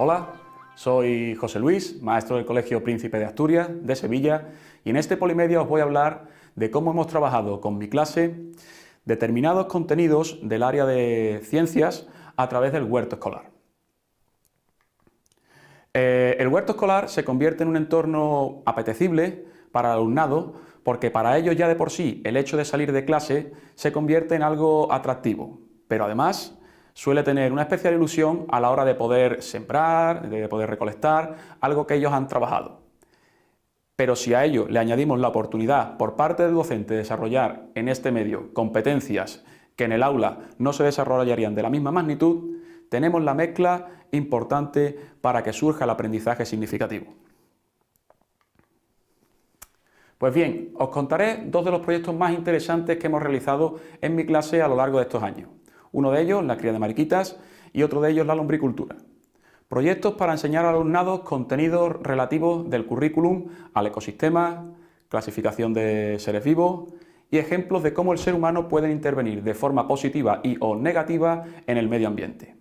Hola, soy José Luis, maestro del Colegio Príncipe de Asturias de Sevilla, y en este Polimedia os voy a hablar de cómo hemos trabajado con mi clase determinados contenidos del área de ciencias a través del huerto escolar. El huerto escolar se convierte en un entorno apetecible para el alumnado porque para ellos ya de por sí el hecho de salir de clase se convierte en algo atractivo, pero además suele tener una especial ilusión a la hora de poder sembrar, de poder recolectar algo que ellos han trabajado. Pero si a ello le añadimos la oportunidad por parte del docente de desarrollar en este medio competencias que en el aula no se desarrollarían de la misma magnitud, tenemos la mezcla importante para que surja el aprendizaje significativo. Pues bien, os contaré dos de los proyectos más interesantes que hemos realizado en mi clase a lo largo de estos años. Uno de ellos, la cría de mariquitas, y otro de ellos, la lombricultura. Proyectos para enseñar al alumnado contenidos relativos del currículum al ecosistema, clasificación de seres vivos y ejemplos de cómo el ser humano puede intervenir de forma positiva y o negativa en el medio ambiente.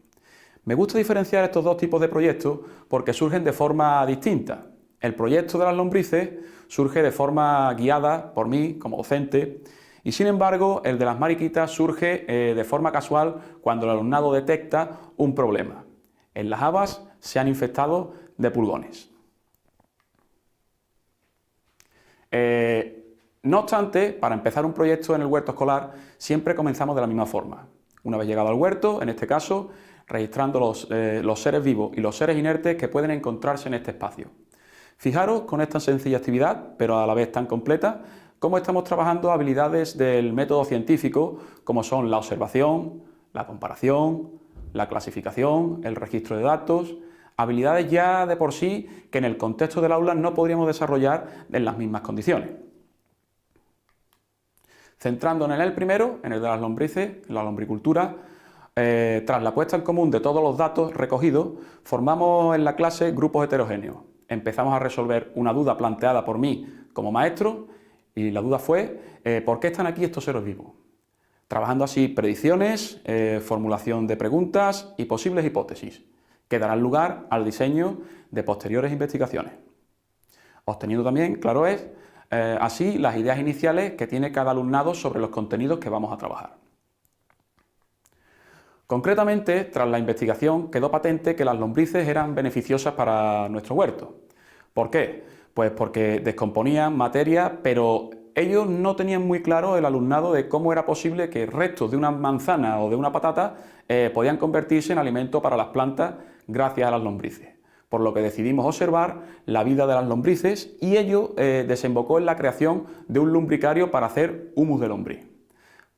Me gusta diferenciar estos dos tipos de proyectos porque surgen de forma distinta. El proyecto de las lombrices surge de forma guiada por mí como docente y sin embargo el de las mariquitas surge de forma casual cuando el alumnado detecta un problema. En las habas se han infectado de pulgones. No obstante, para empezar un proyecto en el huerto escolar siempre comenzamos de la misma forma. Una vez llegado al huerto, en este caso, registrando los seres vivos y los seres inertes que pueden encontrarse en este espacio. Fijaros con esta sencilla actividad, pero a la vez tan completa, cómo estamos trabajando habilidades del método científico, como son la observación, la comparación, la clasificación, el registro de datos, habilidades ya de por sí que en el contexto del aula no podríamos desarrollar en las mismas condiciones. Centrándonos en el primero, en el de las lombrices, en la lombricultura, tras la puesta en común de todos los datos recogidos, formamos en la clase grupos heterogéneos. Empezamos a resolver una duda planteada por mí como maestro y la duda fue ¿por qué están aquí estos seres vivos? Trabajando así predicciones, formulación de preguntas y posibles hipótesis que darán lugar al diseño de posteriores investigaciones. Obteniendo también, claro es, así las ideas iniciales que tiene cada alumnado sobre los contenidos que vamos a trabajar. Concretamente, tras la investigación quedó patente que las lombrices eran beneficiosas para nuestro huerto. ¿Por qué? Pues porque descomponían materia, pero ellos no tenían muy claro el alumnado de cómo era posible que restos de una manzana o de una patata podían convertirse en alimento para las plantas gracias a las lombrices. Por lo que decidimos observar la vida de las lombrices y ello desembocó en la creación de un lumbricario para hacer humus de lombriz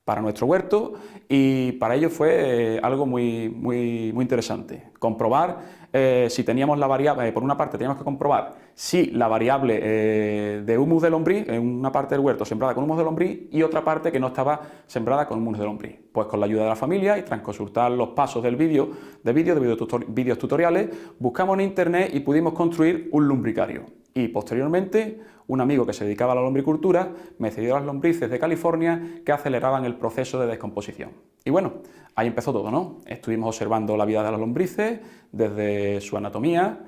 para nuestro huerto y para ello fue algo muy interesante. Comprobar si teníamos la variable, por una parte teníamos que comprobar si la variable de humus de lombriz, en una parte del huerto sembrada con humus de lombriz y otra parte que no estaba sembrada con humus de lombriz. Pues con la ayuda de la familia y tras consultar los pasos del vídeos tutoriales, buscamos en internet y pudimos construir un lumbricario. Y posteriormente, un amigo que se dedicaba a la lombricultura me cedió las lombrices de California que aceleraban el proceso de descomposición. Y bueno, ahí empezó todo, ¿no? Estuvimos observando la vida de las lombrices, desde su anatomía,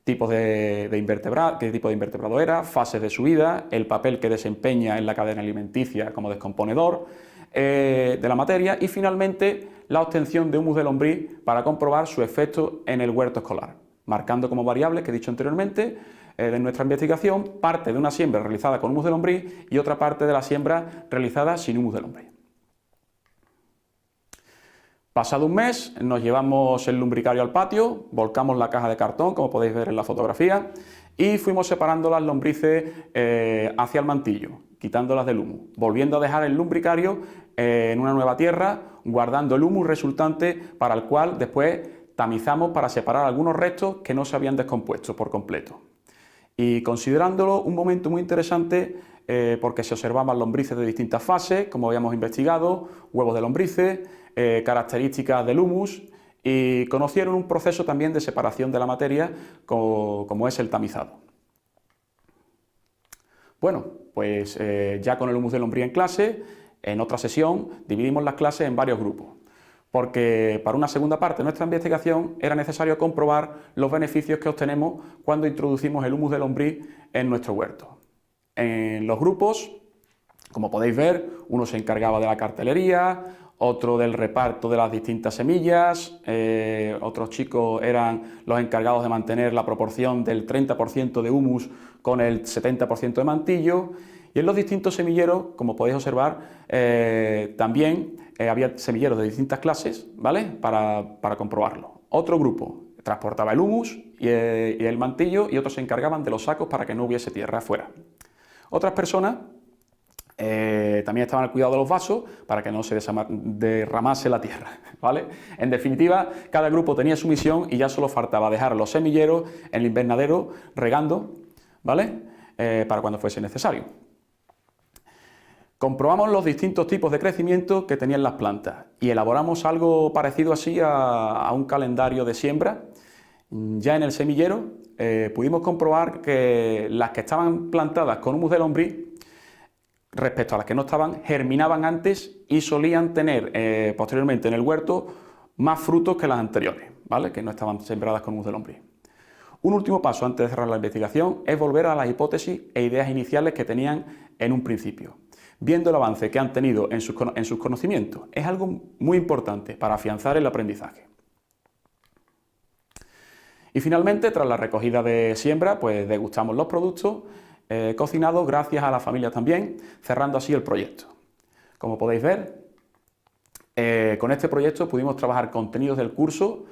tipo de invertebrado era, fases de su vida, el papel que desempeña en la cadena alimenticia como descomponedor de la materia y finalmente la obtención de humus de lombriz para comprobar su efecto en el huerto escolar, marcando como variables que he dicho anteriormente de nuestra investigación parte de una siembra realizada con humus de lombriz y otra parte de la siembra realizada sin humus de lombriz. Pasado un mes nos llevamos el lumbricario al patio, volcamos la caja de cartón como podéis ver en la fotografía y fuimos separando las lombrices hacia el mantillo, quitándolas del humus, volviendo a dejar el lumbricario en una nueva tierra, guardando el humus resultante para el cual después tamizamos para separar algunos restos que no se habían descompuesto por completo. Y considerándolo un momento muy interesante porque se observaban lombrices de distintas fases, como habíamos investigado, huevos de lombrices, características del humus y conocieron un proceso también de separación de la materia como es el tamizado. Bueno, pues ya con el humus de lombriz en clase, en otra sesión dividimos las clases en varios grupos. porque para una segunda parte de nuestra investigación era necesario comprobar los beneficios que obtenemos cuando introducimos el humus de lombriz en nuestro huerto. En los grupos, como podéis ver, uno se encargaba de la cartelería, otro del reparto de las distintas semillas, otros chicos eran los encargados de mantener la proporción del 30% de humus con el 70% de mantillo, y en los distintos semilleros, como podéis observar, también había semilleros de distintas clases, ¿vale?, para comprobarlo. Otro grupo transportaba el humus y el mantillo, y otros se encargaban de los sacos para que no hubiese tierra afuera. Otras personas también estaban al cuidado de los vasos para que no se derramase la tierra, ¿vale? En definitiva, cada grupo tenía su misión y ya solo faltaba dejar los semilleros en el invernadero regando, ¿vale?, para cuando fuese necesario. Comprobamos los distintos tipos de crecimiento que tenían las plantas y elaboramos algo parecido así a un calendario de siembra. Ya en el semillero pudimos comprobar que las que estaban plantadas con humus de lombriz, respecto a las que no estaban, germinaban antes y solían tener posteriormente en el huerto más frutos que las anteriores, ¿vale?, que no estaban sembradas con humus de lombriz. Un último paso antes de cerrar la investigación es volver a las hipótesis e ideas iniciales que tenían en un principio, viendo el avance que han tenido en sus conocimientos. Es algo muy importante para afianzar el aprendizaje. Y finalmente, tras la recogida de siembra, pues degustamos los productos cocinados gracias a la familia también, cerrando así el proyecto. Como podéis ver, con este proyecto pudimos trabajar contenidos del curso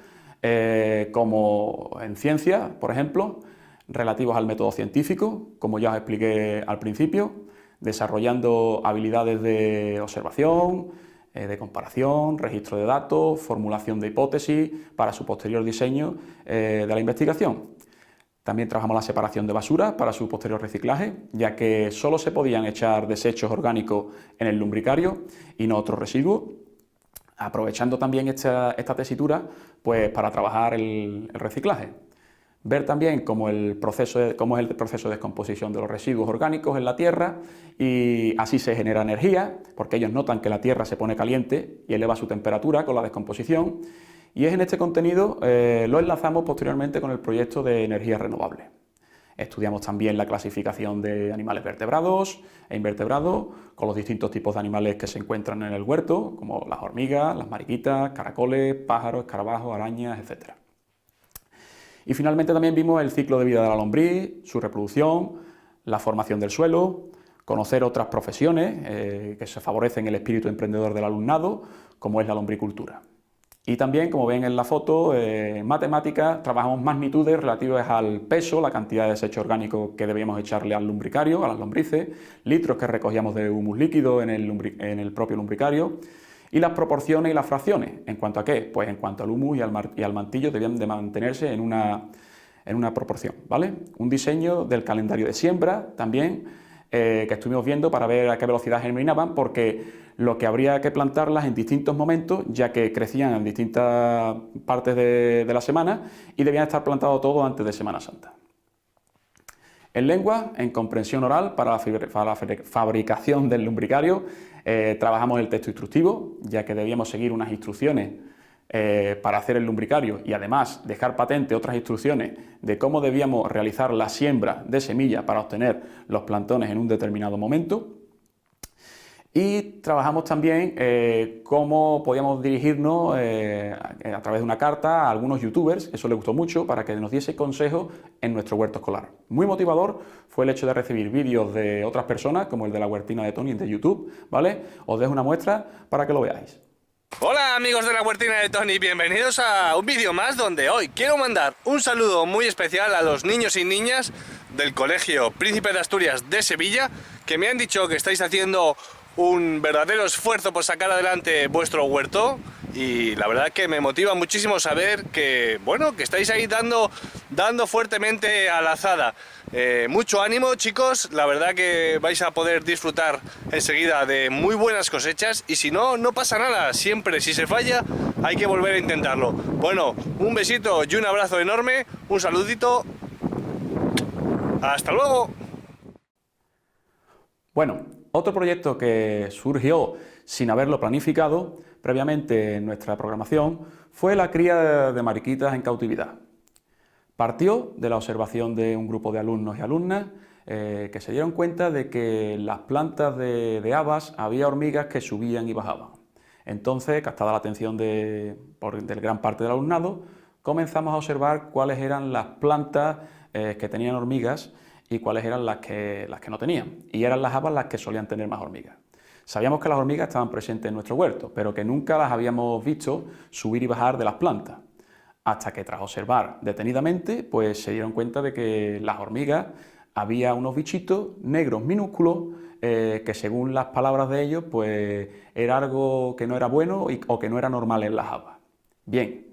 como en ciencia, por ejemplo, relativos al método científico, como ya os expliqué al principio, desarrollando habilidades de observación, de comparación, registro de datos, formulación de hipótesis para su posterior diseño de la investigación. También trabajamos la separación de basura para su posterior reciclaje, ya que solo se podían echar desechos orgánicos en el lumbricario y no otros residuos, aprovechando también esta tesitura pues, para trabajar el reciclaje. Ver también cómo es el proceso de descomposición de los residuos orgánicos en la tierra, y así se genera energía, porque ellos notan que la tierra se pone caliente y eleva su temperatura con la descomposición, y es en este contenido lo enlazamos posteriormente con el proyecto de energías renovables. Estudiamos también la clasificación de animales vertebrados e invertebrados, con los distintos tipos de animales que se encuentran en el huerto, como las hormigas, las mariquitas, caracoles, pájaros, escarabajos, arañas, etc. Y finalmente también vimos el ciclo de vida de la lombriz, su reproducción, la formación del suelo, conocer otras profesiones que se favorecen el espíritu emprendedor del alumnado, como es la lombricultura. Y también, como ven en la foto, en matemáticas trabajamos magnitudes relativas al peso, la cantidad de desecho orgánico que debíamos echarle al lumbricario, a las lombrices, litros que recogíamos de humus líquido en el propio lumbricario, y las proporciones y las fracciones. ¿En cuanto a qué? Pues en cuanto al humus y al mantillo debían de mantenerse en una proporción, ¿vale? Un diseño del calendario de siembra también, que estuvimos viendo para ver a qué velocidad germinaban, porque lo que habría que plantarlas en distintos momentos, ya que crecían en distintas partes de la semana y debían estar plantados todo antes de Semana Santa. En lengua, en comprensión oral, para la fabricación del lumbricario, trabajamos el texto instructivo, ya que debíamos seguir unas instrucciones para hacer el lumbricario y además dejar patente otras instrucciones de cómo debíamos realizar la siembra de semilla para obtener los plantones en un determinado momento. Y trabajamos también cómo podíamos dirigirnos a través de una carta a algunos youtubers, eso les gustó mucho, para que nos diese consejos en nuestro huerto escolar. Muy motivador fue el hecho de recibir vídeos de otras personas, como el de la huertina de Tony de YouTube, ¿vale? Os dejo una muestra para que lo veáis. Hola amigos de la huertina de Tony, bienvenidos a un vídeo más donde hoy quiero mandar un saludo muy especial a los niños y niñas del Colegio Príncipe de Asturias de Sevilla, que me han dicho que estáis haciendo un verdadero esfuerzo por sacar adelante vuestro huerto, y la verdad que me motiva muchísimo saber que, bueno, que estáis ahí dando fuertemente a la azada. Mucho ánimo, chicos, la verdad que vais a poder disfrutar enseguida de muy buenas cosechas, y si no, no pasa nada, siempre si se falla hay que volver a intentarlo. Bueno, un besito y un abrazo enorme, un saludito, hasta luego. Bueno, Otro proyecto que surgió sin haberlo planificado previamente en nuestra programación fue la cría de mariquitas en cautividad. Partió de la observación de un grupo de alumnos y alumnas que se dieron cuenta de que en las plantas de habas había hormigas que subían y bajaban. Entonces, captada la atención de gran parte del alumnado, comenzamos a observar cuáles eran las plantas que tenían hormigas y cuáles eran las que no tenían. Y eran las habas las que solían tener más hormigas. Sabíamos que las hormigas estaban presentes en nuestro huerto, pero que nunca las habíamos visto subir y bajar de las plantas. Hasta que tras observar detenidamente, pues se dieron cuenta de que las hormigas había unos bichitos negros minúsculos que según las palabras de ellos, pues era algo que no era bueno o que no era normal en las habas. Bien,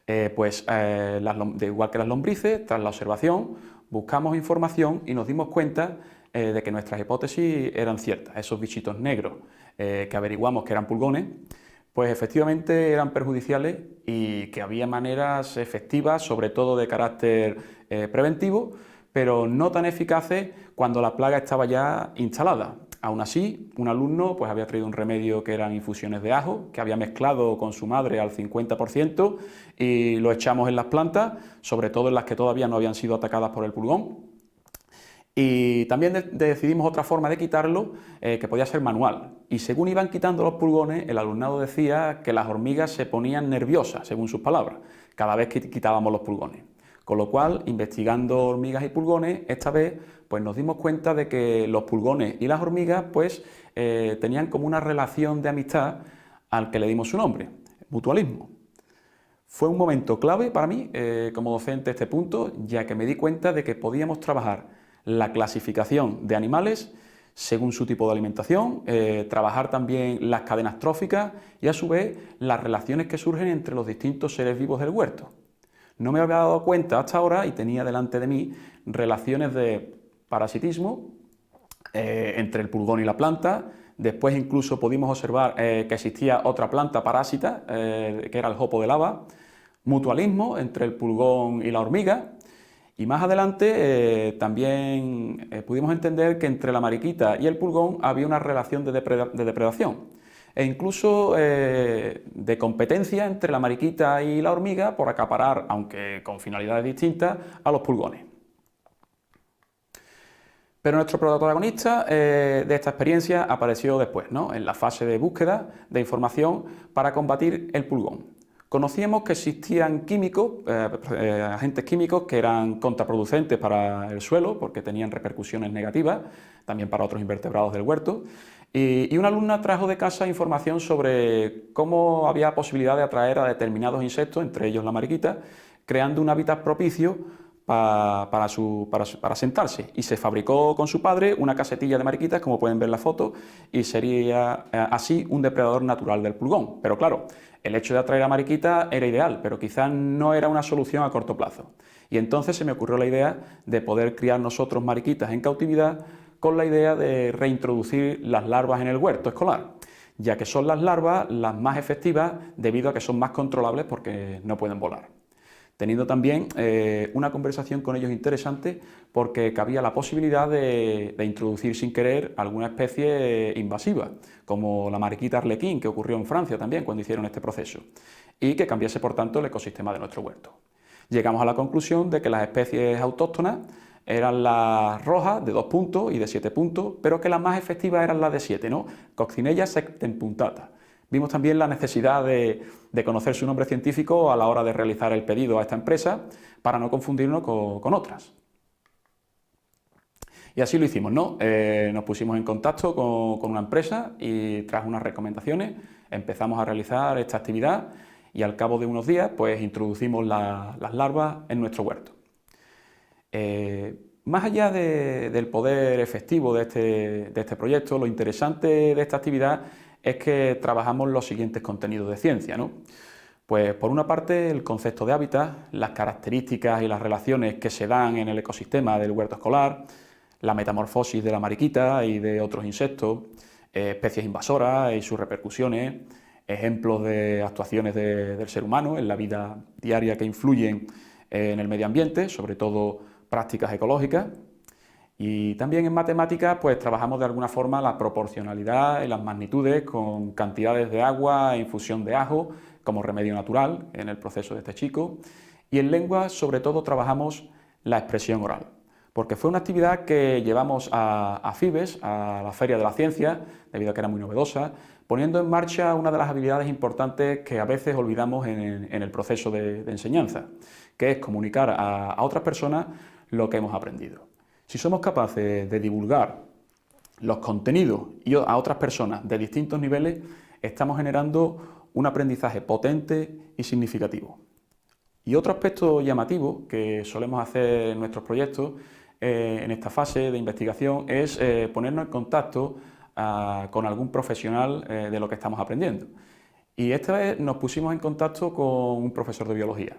igual que las lombrices, tras la observación, buscamos información y nos dimos cuenta de que nuestras hipótesis eran ciertas. Esos bichitos negros que averiguamos que eran pulgones, pues efectivamente eran perjudiciales y que había maneras efectivas, sobre todo de carácter preventivo, pero no tan eficaces cuando la plaga estaba ya instalada. Aún así, un alumno pues, había traído un remedio que eran infusiones de ajo, que había mezclado con su madre al 50% y lo echamos en las plantas, sobre todo en las que todavía no habían sido atacadas por el pulgón. Y también decidimos otra forma de quitarlo, que podía ser manual. Y según iban quitando los pulgones, el alumnado decía que las hormigas se ponían nerviosas, según sus palabras, cada vez que quitábamos los pulgones. Con lo cual, investigando hormigas y pulgones, esta vez pues nos dimos cuenta de que los pulgones y las hormigas pues, tenían como una relación de amistad al que le dimos su nombre, mutualismo. Fue un momento clave para mí como docente este punto, ya que me di cuenta de que podíamos trabajar la clasificación de animales según su tipo de alimentación, trabajar también las cadenas tróficas y a su vez las relaciones que surgen entre los distintos seres vivos del huerto. No me había dado cuenta hasta ahora y tenía delante de mí relaciones de parasitismo entre el pulgón y la planta. Después incluso pudimos observar que existía otra planta parásita, que era el jopo de lava, mutualismo entre el pulgón y la hormiga. Y más adelante también pudimos entender que entre la mariquita y el pulgón había una relación de depredación e incluso de competencia entre la mariquita y la hormiga por acaparar, aunque con finalidades distintas, a los pulgones. Pero nuestro protagonista de esta experiencia apareció después, ¿no? En la fase de búsqueda de información para combatir el pulgón. Conocíamos que existían químicos, agentes químicos que eran contraproducentes para el suelo porque tenían repercusiones negativas, también para otros invertebrados del huerto. Y una alumna trajo de casa información sobre cómo había posibilidad de atraer a determinados insectos, entre ellos la mariquita, creando un hábitat propicio para sentarse. Y se fabricó con su padre una casetilla de mariquitas, como pueden ver en la foto, y sería así un depredador natural del pulgón. Pero claro, el hecho de atraer a mariquitas era ideal, pero quizás no era una solución a corto plazo. Y entonces se me ocurrió la idea de poder criar nosotros mariquitas en cautividad con la idea de reintroducir las larvas en el huerto escolar, ya que son las larvas las más efectivas debido a que son más controlables porque no pueden volar. Teniendo también una conversación con ellos interesante porque cabía la posibilidad de introducir sin querer alguna especie invasiva, como la mariquita arlequín, que ocurrió en Francia también cuando hicieron este proceso, y que cambiase por tanto el ecosistema de nuestro huerto. Llegamos a la conclusión de que las especies autóctonas eran las rojas de 2 puntos y de 7 puntos, pero que las más efectivas eran las de 7, ¿no? Coccinella septempuntata. Vimos también la necesidad de conocer su nombre científico a la hora de realizar el pedido a esta empresa para no confundirnos con otras. Y así lo hicimos, ¿no? Nos pusimos en contacto con una empresa y tras unas recomendaciones empezamos a realizar esta actividad y al cabo de unos días pues introducimos las larvas en nuestro huerto. Más allá del poder efectivo de este proyecto, lo interesante de esta actividad es que trabajamos los siguientes contenidos de ciencia, ¿no? Pues por una parte el concepto de hábitat, las características y las relaciones que se dan en el ecosistema del huerto escolar, la metamorfosis de la mariquita y de otros insectos, especies invasoras y sus repercusiones, ejemplos de actuaciones del ser humano en la vida diaria que influyen en el medio ambiente, sobre todo prácticas ecológicas, Y también en matemáticas pues trabajamos de alguna forma la proporcionalidad y las magnitudes con cantidades de agua e infusión de ajo como remedio natural en el proceso de este chico. Y en lengua sobre todo trabajamos la expresión oral, porque fue una actividad que llevamos a FIBES, a la Feria de la Ciencia, debido a que era muy novedosa, poniendo en marcha una de las habilidades importantes que a veces olvidamos en el proceso de enseñanza, que es comunicar a otras personas lo que hemos aprendido. Si somos capaces de divulgar los contenidos a otras personas de distintos niveles, estamos generando un aprendizaje potente y significativo. Y otro aspecto llamativo que solemos hacer en nuestros proyectos en esta fase de investigación es ponernos en contacto con algún profesional de lo que estamos aprendiendo. Y esta vez nos pusimos en contacto con un profesor de biología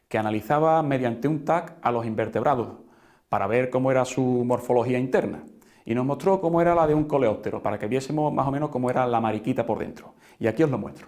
que analizaba mediante un TAC a los invertebrados para ver cómo era su morfología interna y nos mostró cómo era la de un coleóptero para que viésemos más o menos cómo era la mariquita por dentro. Y aquí os lo muestro.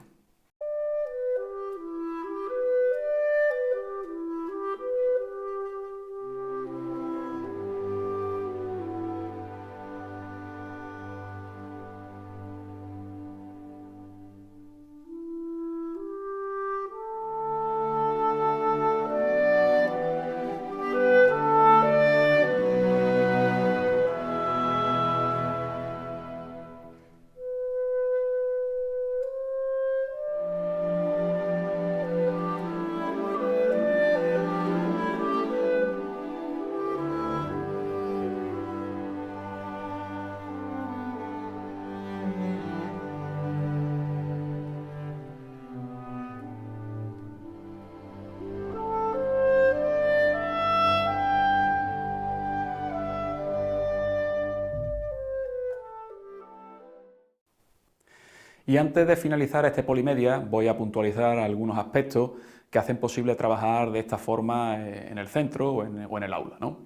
Y antes de finalizar este Polimedia voy a puntualizar algunos aspectos que hacen posible trabajar de esta forma en el centro o en el aula, ¿no?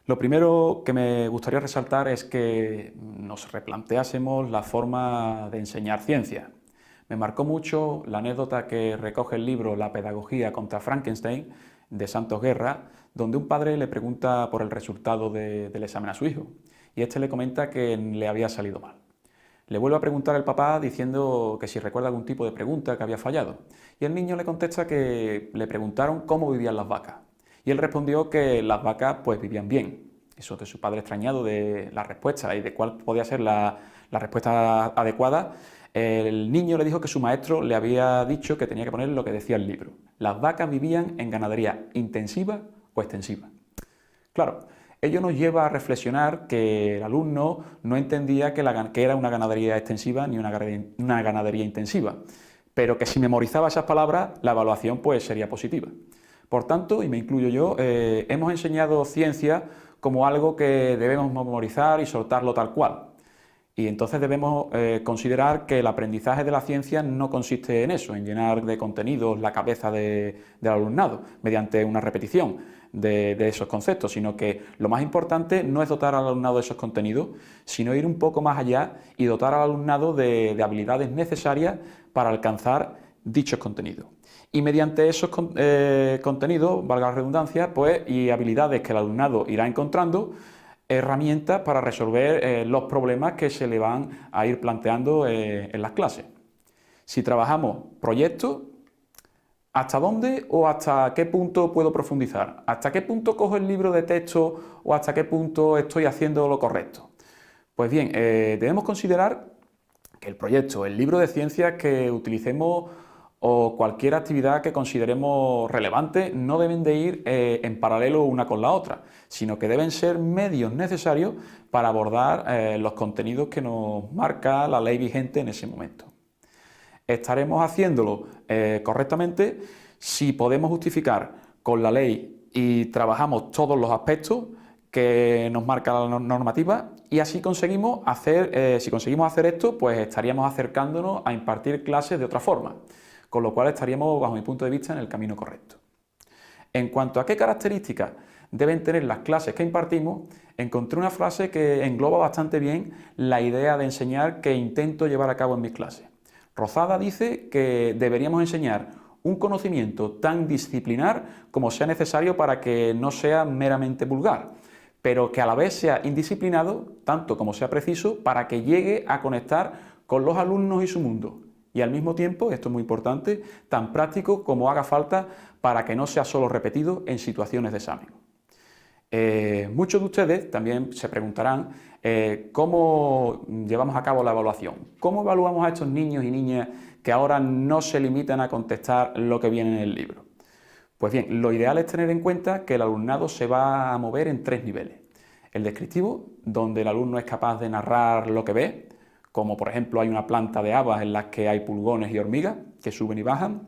Lo primero que me gustaría resaltar es que nos replanteásemos la forma de enseñar ciencia. Me marcó mucho la anécdota que recoge el libro La pedagogía contra Frankenstein de Santos Guerra, donde un padre le pregunta por el resultado del examen a su hijo y este le comenta que le había salido mal. Le vuelve a preguntar el papá diciendo que si recuerda algún tipo de pregunta que había fallado. Y el niño le contesta que le preguntaron cómo vivían las vacas. Y él respondió que las vacas pues vivían bien. Eso que su padre extrañado de la respuesta y de cuál podía ser la respuesta adecuada, el niño le dijo que su maestro le había dicho que tenía que poner lo que decía el libro. Las vacas vivían en ganadería intensiva o extensiva. Claro, ello nos lleva a reflexionar que el alumno no entendía que era una ganadería extensiva ni una ganadería intensiva, pero que si memorizaba esas palabras, la evaluación pues sería positiva. Por tanto, y me incluyo yo, hemos enseñado ciencia como algo que debemos memorizar y soltarlo tal cual. Y entonces debemos considerar que el aprendizaje de la ciencia no consiste en eso, en llenar de contenidos la cabeza del alumnado mediante una repetición de esos conceptos, sino que lo más importante no es dotar al alumnado de esos contenidos, sino ir un poco más allá y dotar al alumnado de habilidades necesarias para alcanzar dichos contenidos. Y mediante esos contenidos, valga la redundancia, pues, y habilidades que el alumnado irá encontrando, herramientas para resolver los problemas que se le van a ir planteando en las clases. Si trabajamos proyectos, ¿hasta dónde o hasta qué punto puedo profundizar? ¿Hasta qué punto cojo el libro de texto o hasta qué punto estoy haciendo lo correcto? Pues bien, debemos considerar que el proyecto, el libro de ciencias que utilicemos o cualquier actividad que consideremos relevante no deben de ir en paralelo una con la otra, sino que deben ser medios necesarios para abordar los contenidos que nos marca la ley vigente en ese momento. Estaremos haciéndolo correctamente si podemos justificar con la ley y trabajamos todos los aspectos que nos marca la normativa y así conseguimos hacer, si conseguimos hacer esto, pues estaríamos acercándonos a impartir clases de otra forma, con lo cual estaríamos, bajo mi punto de vista, en el camino correcto. En cuanto a qué características deben tener las clases que impartimos, encontré una frase que engloba bastante bien la idea de enseñar que intento llevar a cabo en mis clases. Rozada dice que deberíamos enseñar un conocimiento tan disciplinar como sea necesario para que no sea meramente vulgar, pero que a la vez sea indisciplinado, tanto como sea preciso, para que llegue a conectar con los alumnos y su mundo. Y al mismo tiempo, esto es muy importante, tan práctico como haga falta para que no sea solo repetido en situaciones de examen. Muchos de ustedes también se preguntarán cómo llevamos a cabo la evaluación. ¿Cómo evaluamos a estos niños y niñas que ahora no se limitan a contestar lo que viene en el libro? Pues bien, lo ideal es tener en cuenta que el alumnado se va a mover en 3 niveles. El descriptivo, donde el alumno es capaz de narrar lo que ve, como por ejemplo hay una planta de habas en las que hay pulgones y hormigas que suben y bajan.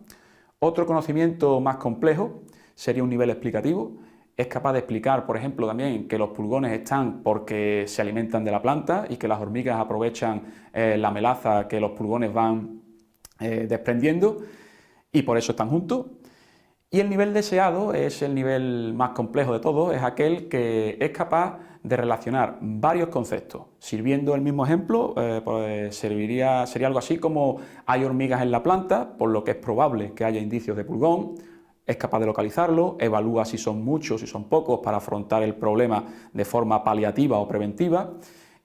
Otro conocimiento más complejo sería un nivel explicativo. Es capaz de explicar, por ejemplo, también que los pulgones están porque se alimentan de la planta y que las hormigas aprovechan la melaza que los pulgones van desprendiendo y por eso están juntos. Y el nivel deseado es el nivel más complejo de todos, es aquel que es capaz de relacionar varios conceptos. Sirviendo el mismo ejemplo, pues sería algo así como hay hormigas en la planta, por lo que es probable que haya indicios de pulgón, es capaz de localizarlo, evalúa si son muchos, si son pocos, para afrontar el problema de forma paliativa o preventiva,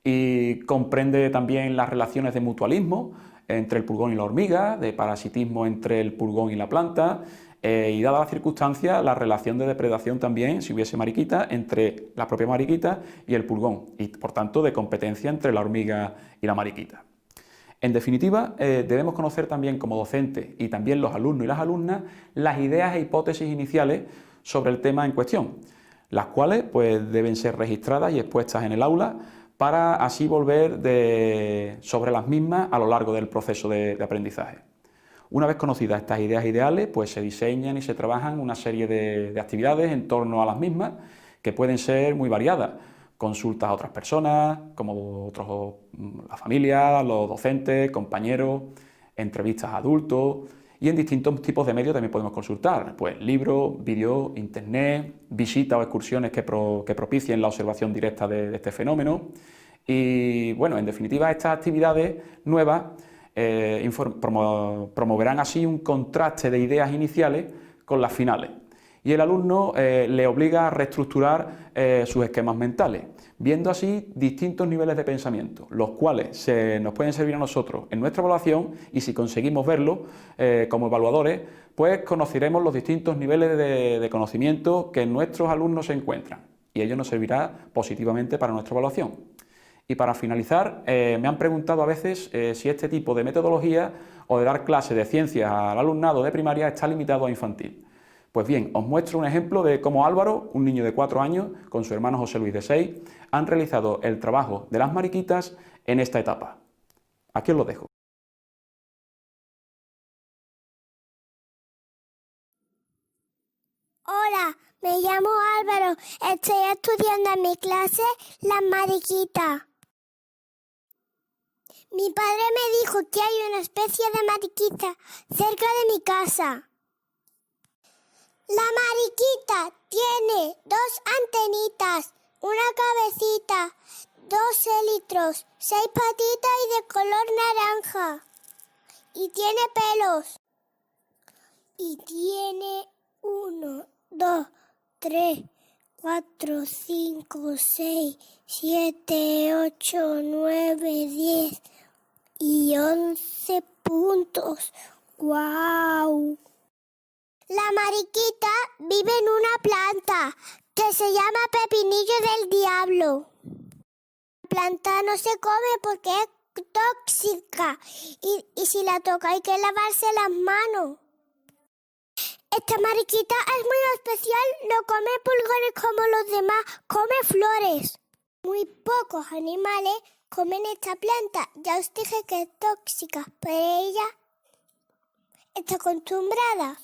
y comprende también las relaciones de mutualismo entre el pulgón y la hormiga, de parasitismo entre el pulgón y la planta, y dada la circunstancia, la relación de depredación también, si hubiese mariquita, entre la propia mariquita y el pulgón, y por tanto de competencia entre la hormiga y la mariquita. En definitiva, debemos conocer también como docentes y también los alumnos y las alumnas las ideas e hipótesis iniciales sobre el tema en cuestión, las cuales pues, deben ser registradas y expuestas en el aula para así volver sobre las mismas a lo largo del proceso de aprendizaje. Una vez conocidas estas ideas ideales, pues se diseñan y se trabajan una serie de actividades en torno a las mismas, que pueden ser muy variadas. Consultas a otras personas, como la familia, los docentes, compañeros, entrevistas a adultos, y en distintos tipos de medios también podemos consultar, pues libros, vídeos, internet, visitas o excursiones que propicien la observación directa de este fenómeno. Y bueno, en definitiva, estas actividades nuevas promoverán así un contraste de ideas iniciales con las finales. Y el alumno le obliga a reestructurar sus esquemas mentales, viendo así distintos niveles de pensamiento, los cuales nos pueden servir a nosotros en nuestra evaluación, y si conseguimos verlo como evaluadores, pues conoceremos los distintos niveles de conocimiento que nuestros alumnos se encuentran, y ello nos servirá positivamente para nuestra evaluación. Y para finalizar, me han preguntado a veces si este tipo de metodología o de dar clases de ciencias al alumnado de primaria está limitado a infantil. Pues bien, os muestro un ejemplo de cómo Álvaro, un niño de 4 años, con su hermano José Luis de 6, han realizado el trabajo de las mariquitas en esta etapa. Aquí os lo dejo. Hola, me llamo Álvaro. Estoy estudiando en mi clase las mariquitas. Mi padre me dijo que hay una especie de mariquita cerca de mi casa. La mariquita tiene 2 antenitas, una cabecita, 2 élitros, 6 patitas y de color naranja. Y tiene pelos. Y tiene 1, 2, 3, 4, 5, 6, 7, 8, 9, 10 y 11 puntos. ¡Guau! La mariquita vive en una planta que se llama pepinillo del diablo. La planta no se come porque es tóxica y si la toca hay que lavarse las manos. Esta mariquita es muy especial, no come pulgones como los demás, come flores. Muy pocos animales comen esta planta, ya os dije que es tóxica, pero ella está acostumbrada.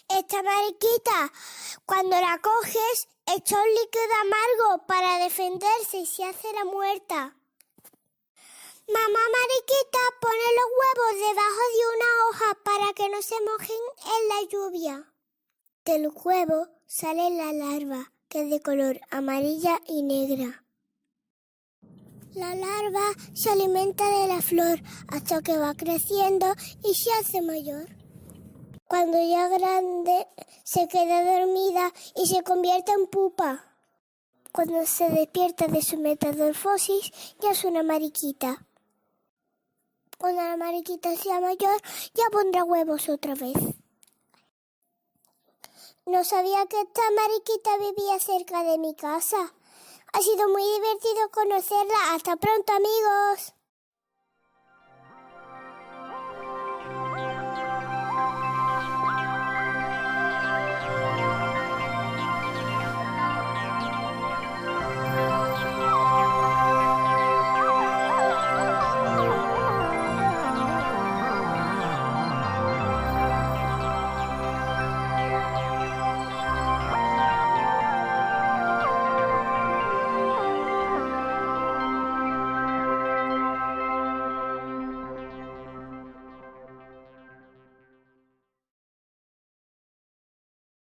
Esta mariquita, cuando la coges, echa un líquido amargo para defenderse y se hace la muerta. Mamá mariquita pone los huevos debajo de una hoja para que no se mojen en la lluvia. Del huevo sale la larva, que es de color amarilla y negra. La larva se alimenta de la flor hasta que va creciendo y se hace mayor. Cuando ya grande, se queda dormida y se convierte en pupa. Cuando se despierta de su metamorfosis, ya es una mariquita. Cuando la mariquita sea mayor, ya pondrá huevos otra vez. No sabía que esta mariquita vivía cerca de mi casa. Ha sido muy divertido conocerla. Hasta pronto, amigos.